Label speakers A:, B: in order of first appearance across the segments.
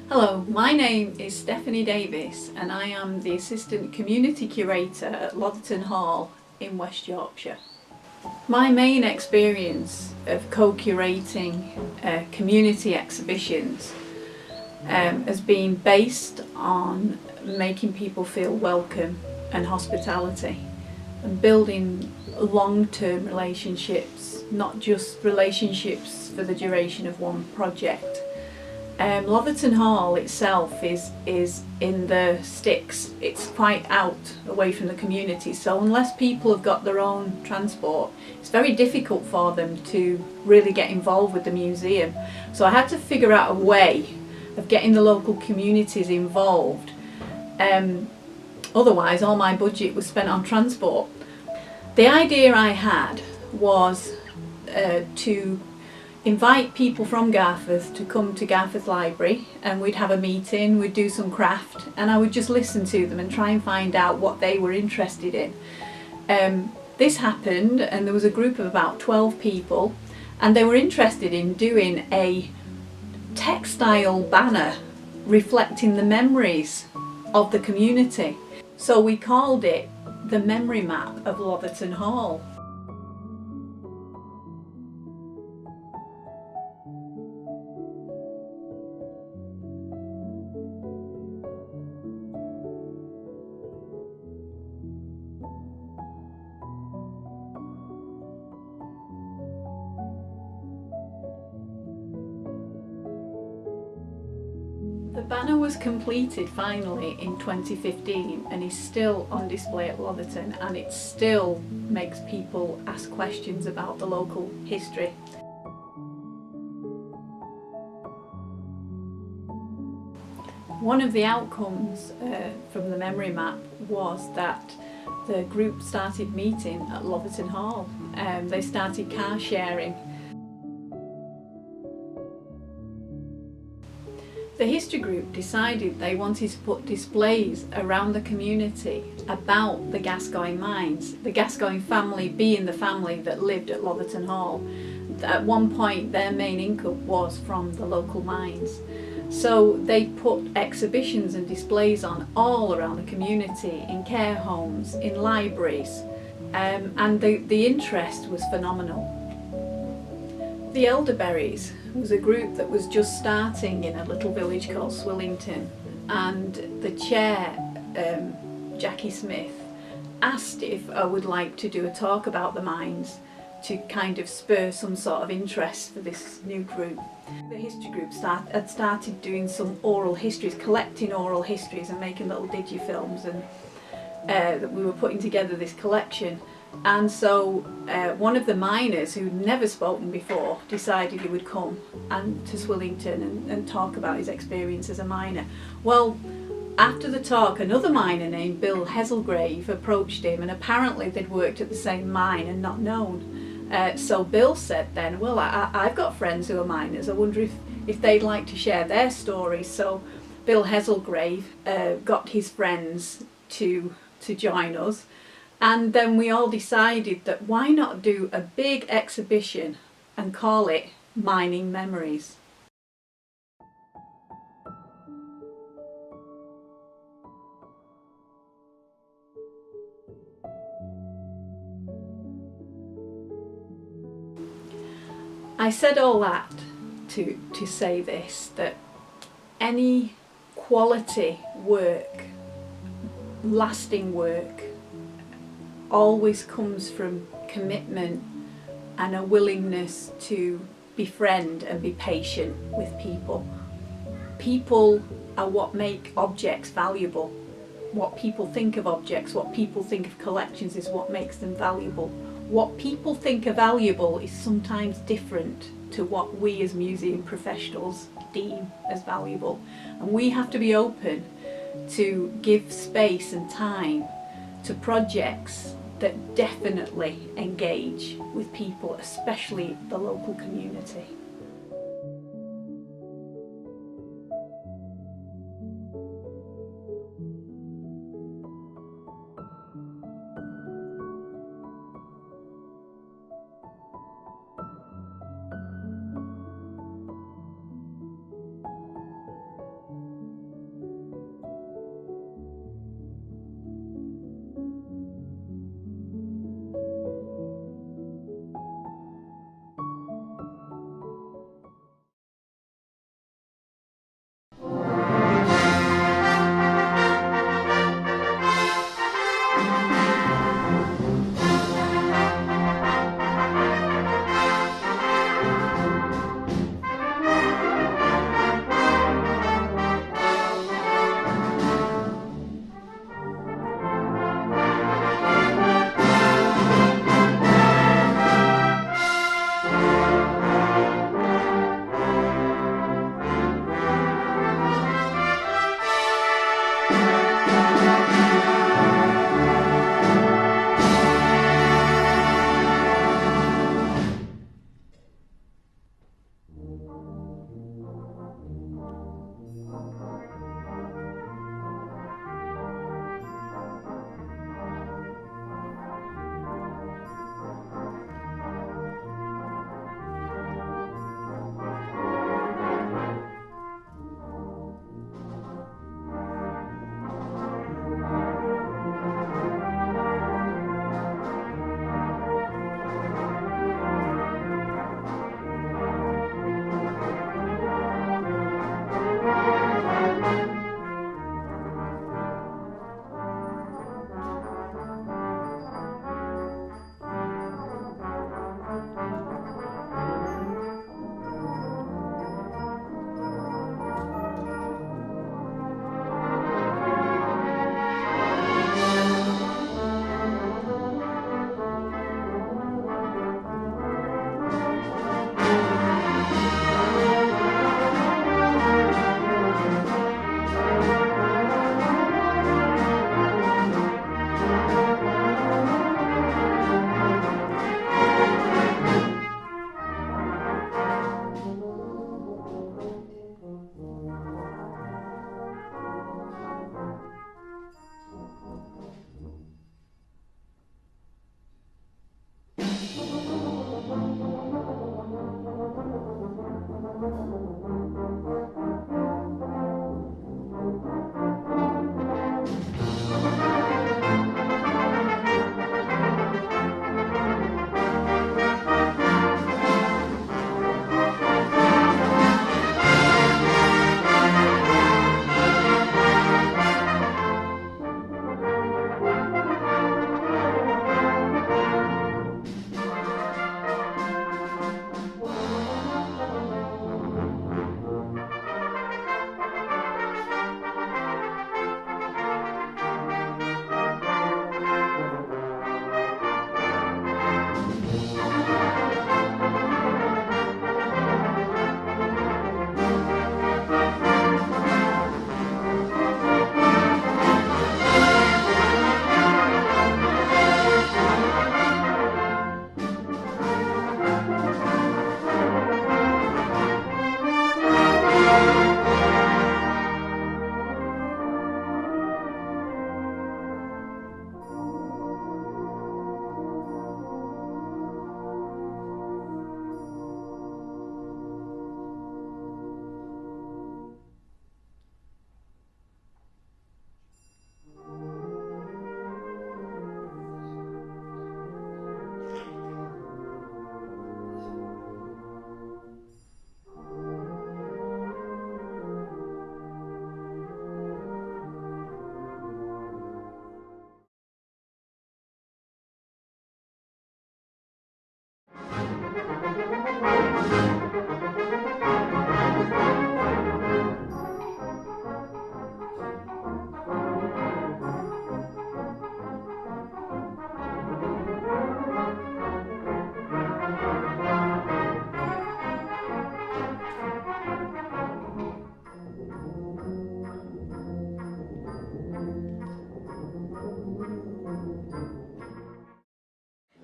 A: Hello, my name is Stephanie Davies and I am the Assistant Community Curator at Lotherton Hall in West Yorkshire. My main experience of co-curating community exhibitions has been based on making people feel welcome and hospitality and building long-term relationships, not just relationships for the duration of one project. Lotherton Hall itself is in the sticks. It's quite out away from the community, so unless people have got their own transport, it's very difficult for them to really get involved with the museum. So I had to figure out a way of getting the local communities involved. Otherwise all my budget was spent on transport. The idea I had was to invite people from Garforth to come to Garforth Library, and we'd have a meeting, we'd do some craft, and I would just listen to them and try and find out what they were interested in. This happened and there was a group of about 12 people and they were interested in doing a textile banner reflecting the memories of the community. So we called it the Memory Map of Lotherton Hall. The banner was completed finally in 2015 and is still on display at Lotherton, and it still makes people ask questions about the local history. One of the outcomes from the memory map was that the group started meeting at Lotherton Hall. They started car sharing. The history group decided they wanted to put displays around the community about the Gascoigne mines, the Gascoigne family being the family that lived at Lotherton Hall. At one point their main income was from the local mines. So they put exhibitions and displays on all around the community, in care homes, in libraries, and the interest was phenomenal. The Elderberries was a group that was just starting in a little village called Swillington, and the chair, Jackie Smith, asked if I would like to do a talk about the mines to kind of spur some sort of interest for this new group. The history group had started doing some oral histories, collecting oral histories and making little digifilms, and that we were putting together this collection. And so one of the miners who'd never spoken before decided he would come to Swillington and talk about his experience as a miner. Well, after the talk, another miner named Bill Heselgrave approached him, and apparently they'd worked at the same mine and not known. So Bill said then, well, I've got friends who are miners, I wonder if they'd like to share their stories. So Bill Heselgrave got his friends to join us. And then we all decided that why not do a big exhibition and call it Mining Memories. I said all that to say this, that any quality work, lasting work, always comes from commitment and a willingness to befriend and be patient with people. People are what make objects valuable. What people think of objects, what people think of collections is what makes them valuable. What people think are valuable is sometimes different to what we as museum professionals deem as valuable. And we have to be open to give space and time to projects that definitely engage with people, especially the local community.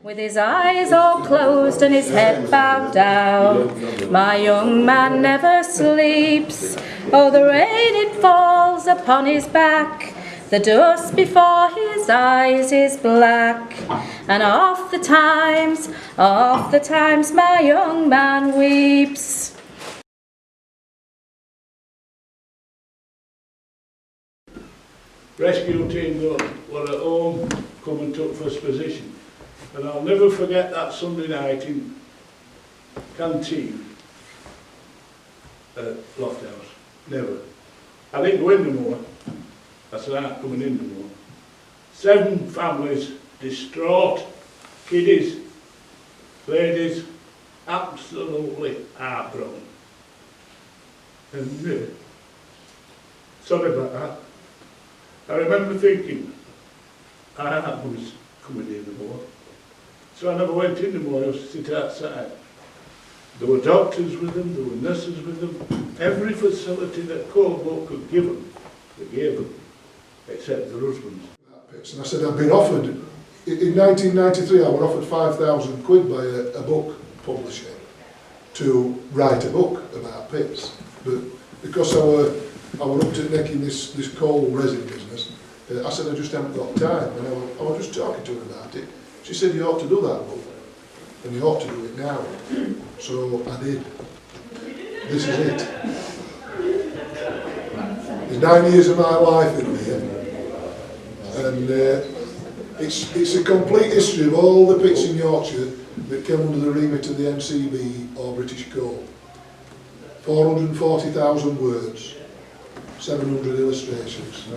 B: With his eyes all closed and his head bowed down, my young man never sleeps. Oh, the rain it falls upon his back, the dust before his eyes is black, and oft the times my young man weeps.
C: Rescue team were at home, come and took first position. And I'll never forget that Sunday night in canteen at Loft House. Never. I didn't go in no more. I said, I'm not coming in no more. 7 families distraught, kiddies, ladies, absolutely heartbroken. And sorry about that. I remember thinking, I am not coming in no more. So I never went in no more, I used to sit outside. There were doctors with them, there were nurses with them. Every facility that Coalboat could give them, they gave them, except their husbands.
D: And I said, I've been offered, in 1993 I was offered £5,000 by a book publisher to write a book about pits. But because I were up to neck in this coal resin business, I said I just haven't got time. And I was just talking to her about it. She said, you ought to do that book, and you ought to do it now. So I did. This is it. There's 9 years of my life in there, and it's a complete history of all the pits in Yorkshire that came under the remit of the MCB or British Coal. 440,000 words, 700 illustrations,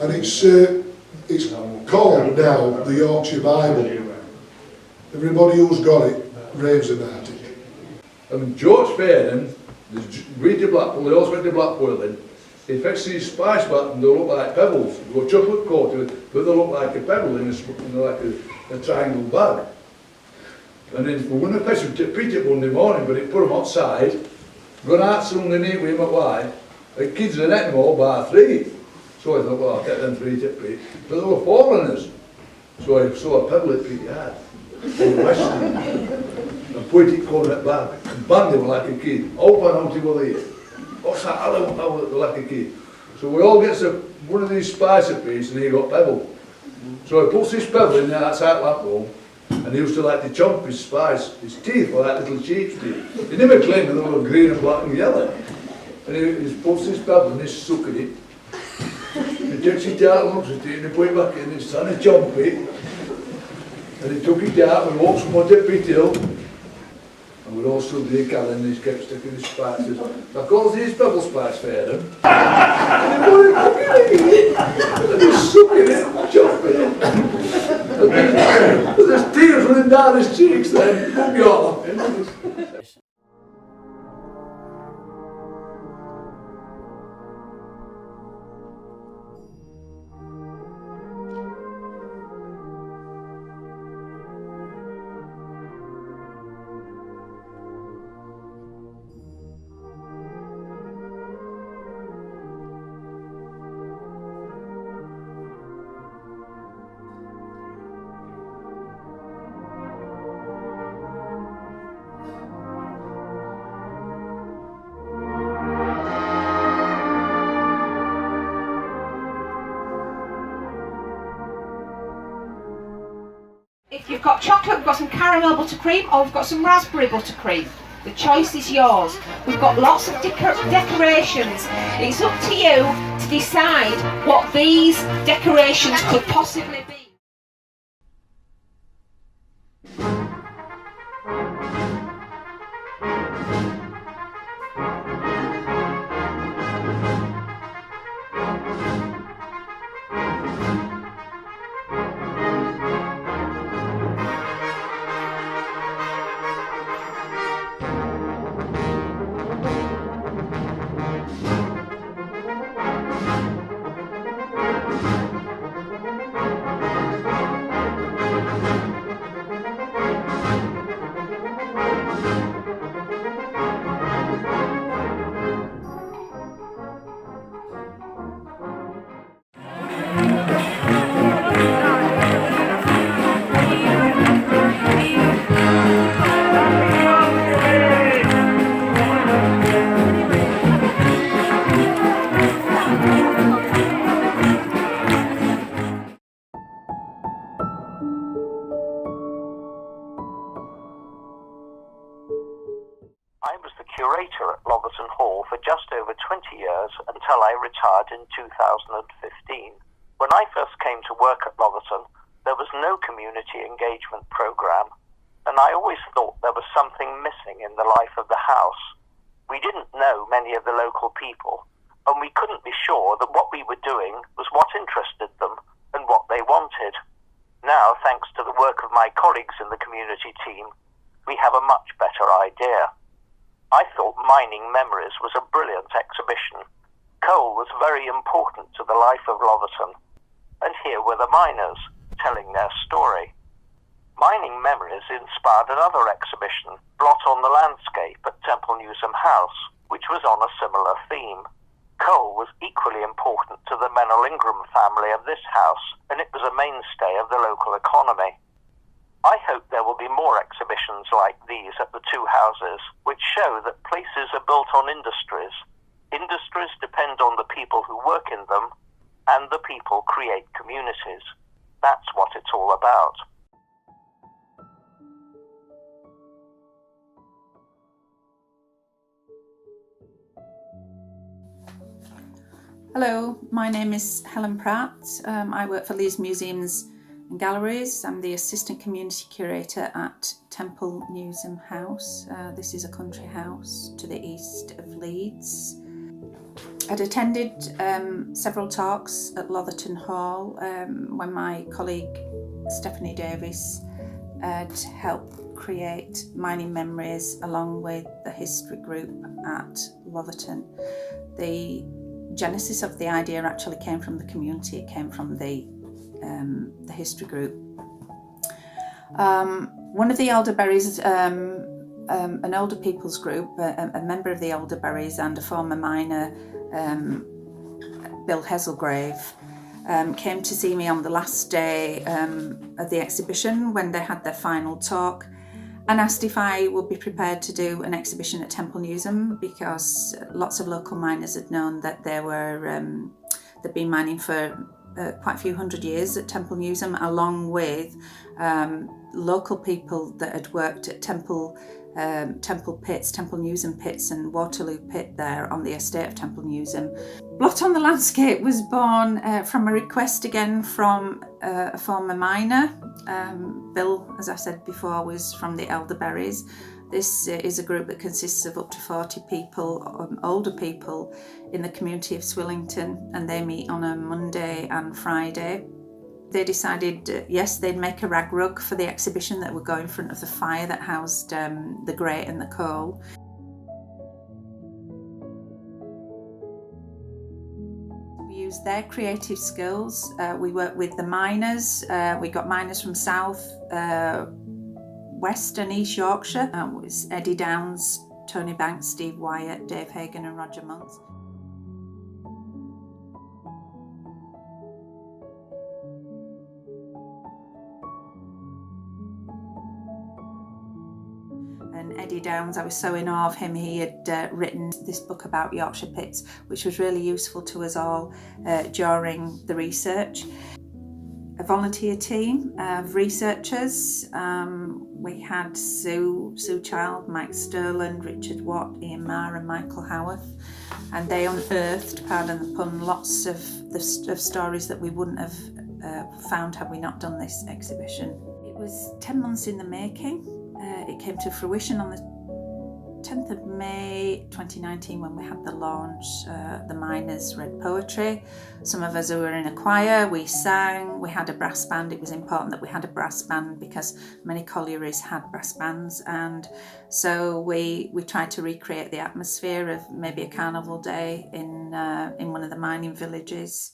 D: and it's called now the Yorkshire Bible. Everybody who's got it raves about it.
E: And George Fairden, we to Blackpool, they also went to Blackpool then. He fixed these spice buttons, they look like pebbles. They got chocolate coated, but they look like a pebble in like a triangle bag. And then we wouldn't have fetched them to Pete it Monday morning, but he put them outside, gone out Sunday night with him at White. The kids had eaten them all by 3. So I thought, well, I'll get them 3 to Pete. But they were foreigners. So I saw a pebble at Pete had. And put it on that bag and banged him like a kid. Open out he was here. What's that? I like a kid. So we all get one of these spicer pieces and he got pebble. So he puts this pebble in there outside lamp room and he used to like to chomp his spice. His teeth were like little sheep's teeth. He never claimed that they were green and black and yellow. And he puts this pebble and he's sucking it. He takes it out and looks at it and he put it back in and he's trying to chomp it. And he took it out and walked from to Pit Hill. And we'd all stood there carrying and he kept sticking his spices. I called these pebble spice Fairden. And he put it back in it. And he's sucking it, chopping it. And there's tears running down his cheeks then. God.
F: If you've got chocolate, we've got some caramel buttercream, or we've got some raspberry buttercream. The choice is yours. We've got lots of decorations. It's up to you to decide what these decorations could possibly be.
G: curator at Lotherton Hall for just over 20 years until I retired in 2015. When I first came to work at Lotherton, there was no community engagement programme, and I always thought there was something missing in the life of the house. We didn't know many of the local people, and we couldn't be sure that what we were doing was what interested them and what they wanted. Now, thanks to the work of my colleagues in the community team, we have a much better idea. I thought Mining Memories was a brilliant exhibition. Coal was very important to the life of Lotherton, and here were the miners telling their story. Mining Memories inspired another exhibition, Blot on the Landscape, at Temple Newsam House, which was on a similar theme. Coal was equally important to the Mental-Ingram family of this house, and it was a mainstay of the local economy. I hope there will be more exhibitions like these at the two houses, which show that places are built on industries. Industries depend on the people who work in them, and the people create communities. That's what it's all about.
H: Hello, my name is Helen Pratt. I work for Leeds Museums and Galleries. I'm the Assistant Community Curator at Temple Newsam House. This is a country house to the east of Leeds. I'd attended several talks at Lotherton Hall when my colleague Stephanie Davies had helped create Mining Memories along with the history group at Lotherton. The genesis of the idea actually came from the community. It came from the history group. One of the elderberries, an older people's group, a member of the elderberries and a former miner, Bill Heselgrave, came to see me on the last day of the exhibition when they had their final talk, and asked if I would be prepared to do an exhibition at Temple Newsam, because lots of local miners had known that they'd been mining for quite a few hundred years at Temple Newsam, along with local people that had worked at Temple pits, Temple Newsam pits and Waterloo pit there on the estate of Temple Newsam. Blot on the Landscape was born from a request again from a former miner. Bill, as I said before, was from the Elderberries. This is a group that consists of up to 40 people, older people in the community of Swillington, and they meet on a Monday and Friday. They decided, yes, they'd make a rag rug for the exhibition that would go in front of the fire that housed the grate and the coal. We used their creative skills. We worked with the miners. We got miners from South, West and East Yorkshire. It was Eddie Downs, Tony Banks, Steve Wyatt, Dave Hagan and Roger Muntz. And Eddie Downs, I was so in awe of him. He had written this book about Yorkshire pits, which was really useful to us all during the research. A volunteer team of researchers. We had Sue Child, Mike Sterland, Richard Watt, Ian Marr and Michael Howarth, and they unearthed, pardon the pun, lots of stories that we wouldn't have found had we not done this exhibition. It was 10 months in the making. It came to fruition on the 10th of May 2019 when we had the launch. The miners read poetry. Some of us who were in a choir, we sang, we had a brass band. It was important that we had a brass band because many collieries had brass bands, and so we tried to recreate the atmosphere of maybe a carnival day in one of the mining villages.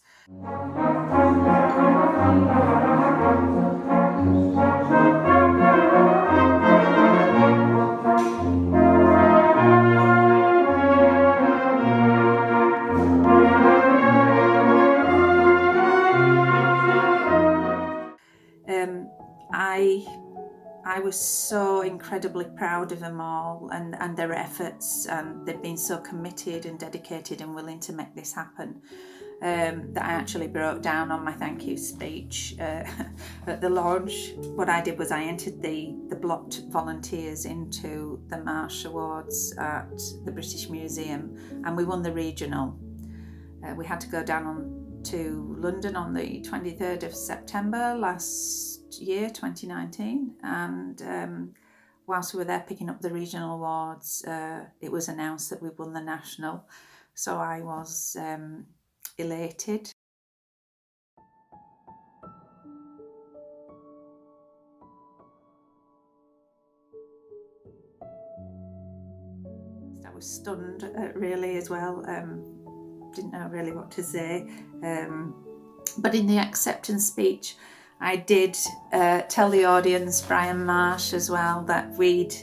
H: I was so incredibly proud of them all and their efforts, and they've been so committed and dedicated and willing to make this happen. that I actually broke down on my thank you speech at the launch. What I did was I entered the Blot volunteers into the Marsh Awards at the British Museum, and we won the regional. We had to go down to London on the 23rd of September last year, 2019, and whilst we were there picking up the regional awards, it was announced that we won the national, so I was elated. I was stunned really as well, didn't know really what to say, but in the acceptance speech I did tell the audience, Brian Marsh as well, that we'd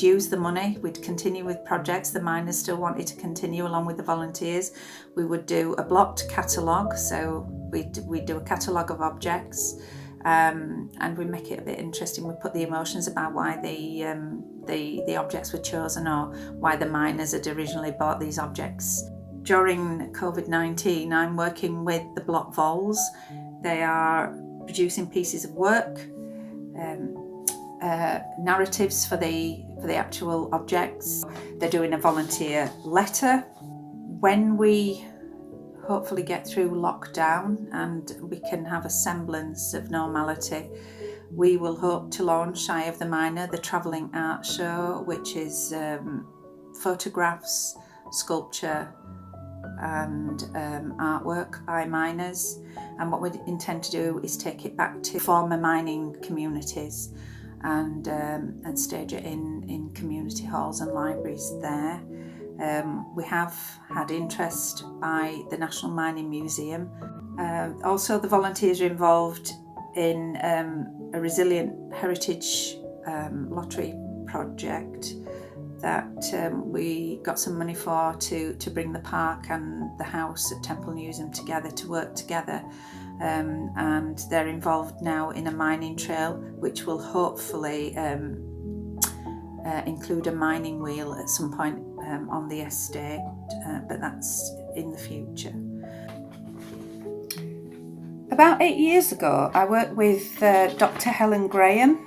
H: use the money, we'd continue with projects. The miners still wanted to continue along with the volunteers. We would do a blocked catalogue, so we'd do a catalogue of objects, and we make it a bit interesting. We put the emotions about why the objects were chosen, or why the miners had originally bought these objects. During COVID-19, I'm working with the Blot Vols. They are producing pieces of work, narratives for the actual objects. They're doing a volunteer letter. When we hopefully get through lockdown and we can have a semblance of normality, we will hope to launch Eye of the Miner, the travelling art show, which is photographs, sculpture and artwork by miners. And what we intend to do is take it back to former mining communities and stage it in community halls and libraries there. We have had interest by the National Mining Museum. Also, the volunteers are involved in a resilient heritage lottery project that we got some money for to bring the park and the house at Temple Newsam together to work together. And they're involved now in a mining trail which will hopefully include a mining wheel at some point on the estate, but that's in the future. About 8 years ago, I worked with Dr. Helen Graham.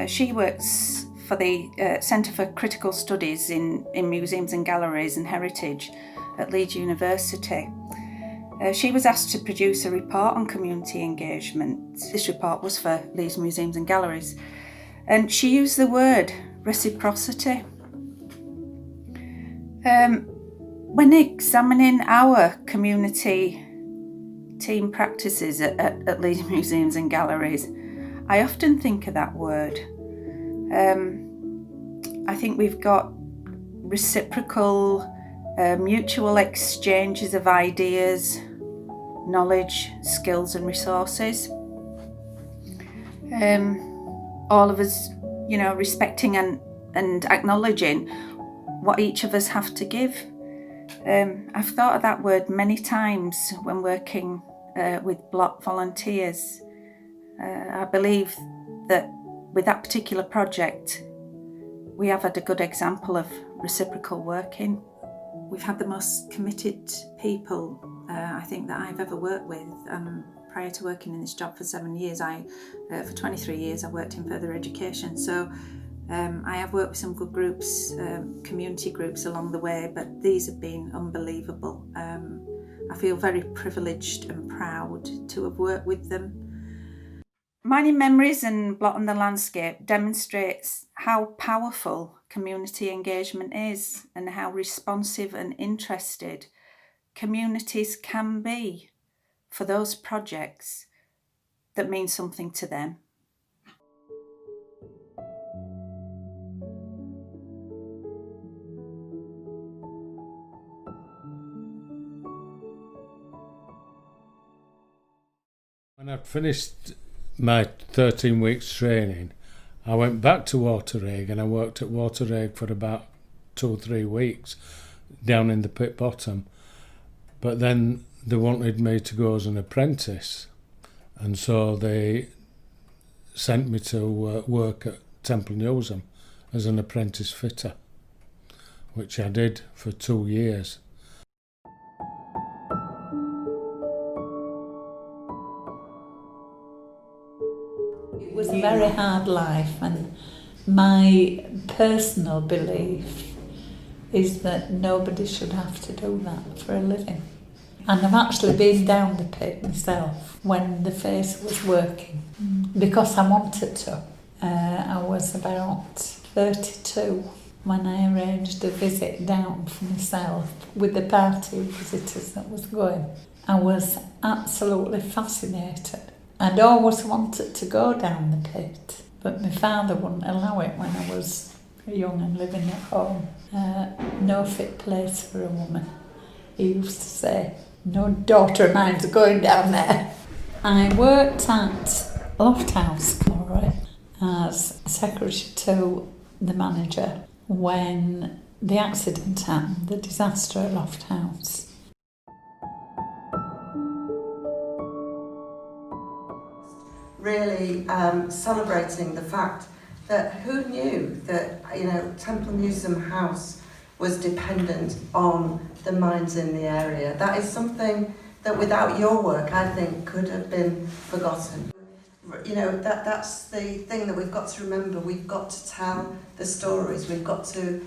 H: She works for the Centre for Critical Studies in Museums and Galleries and Heritage at Leeds University. She was asked to produce a report on community engagement. This report was for Leeds Museums and Galleries, and she used the word reciprocity. When examining our community team practices at Leeds Museums and Galleries, I often think of that word. I think we've got reciprocal, mutual exchanges of ideas, knowledge, skills and resources. All of us, respecting and acknowledging what each of us have to give. I've thought of that word many times when working with Blot volunteers. I believe that with that particular project, we have had a good example of reciprocal working. We've had the most committed people I think that I've ever worked with. Prior to working in this job for 7 years, for 23 years I worked in further education. So I have worked with some good groups, community groups along the way, but these have been unbelievable. I feel very privileged and proud to have worked with them. Mining Memories and Blot on the Landscape demonstrates how powerful community engagement is and how responsive and interested communities can be for those projects that mean something to them.
C: When I'd finished my 13 weeks training, I went back to Waterregg and I worked at Waterregg for about 2 or 3 weeks down in the pit bottom. But then they wanted me to go as an apprentice, and so they sent me to work at Temple Newsam as an apprentice fitter, which I did for 2 years.
I: It was a very hard life, and my personal belief is that nobody should have to do that for a living. And I've actually been down the pit myself when the face was working because I wanted to. I was about 32 when I arranged a visit down for myself with the party of visitors that was going. I was absolutely fascinated. I'd always wanted to go down the pit, but my father wouldn't allow it when I was young and living at home. No fit place for a woman, he used to say. No daughter of mine's going down there. I worked at Lofthouse Quarry as secretary to the manager when the accident happened, the disaster at Lofthouse.
J: Really celebrating the fact that who knew that, you know, Temple Newsam House was dependent on the mines in the area. That is something that without your work, I think, could have been forgotten. You know, that's the thing that we've got to remember. We've got to tell the stories. We've got to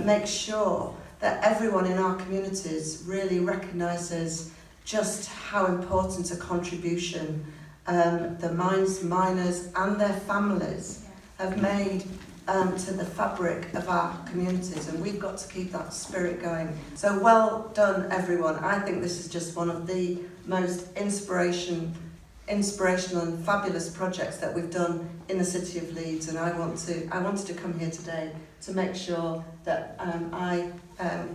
J: make sure that everyone in our communities really recognises just how important a contribution the miners and their families have made to the fabric of our communities, and we've got to keep that spirit going. So well done, everyone. I think this is just one of the most inspirational and fabulous projects that we've done in the city of Leeds, and I wanted to come here today to make sure that I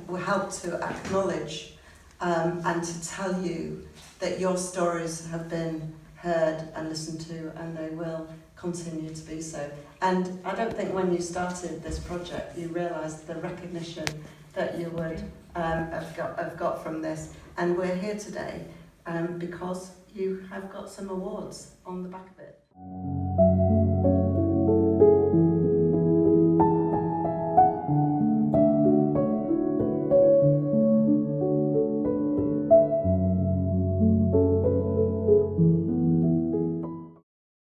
J: will help to acknowledge and to tell you that your stories have been heard and listened to, and they will continue to be so. And I don't think when you started this project you realised the recognition that you would have got from this. And we're here today because you have got some awards on the back of it.